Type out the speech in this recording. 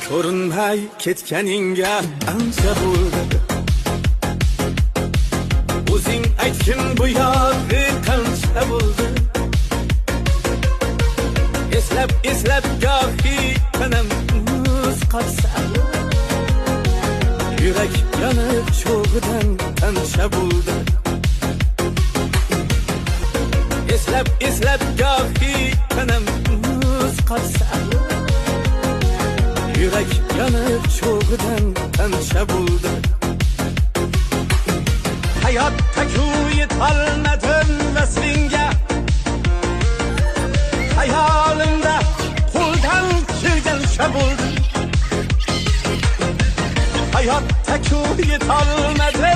ko'rinmay ketganingga ancha bo'ldi. O'zing aytgin bu yog'i qancha bo'ldi. Eslab gohi tanam muz qotsa, yurak yonib cho'g'idan tancha bo'ldi. Eslab gohi tanam muz qotsa, yurak yonib cho'g'idan tancha bo'ldi. Hayotda-ku yetolmadim vaslinga, hayolimda qo'ldan kelgancha bo'ldi. Hayotda-ku yetolmadim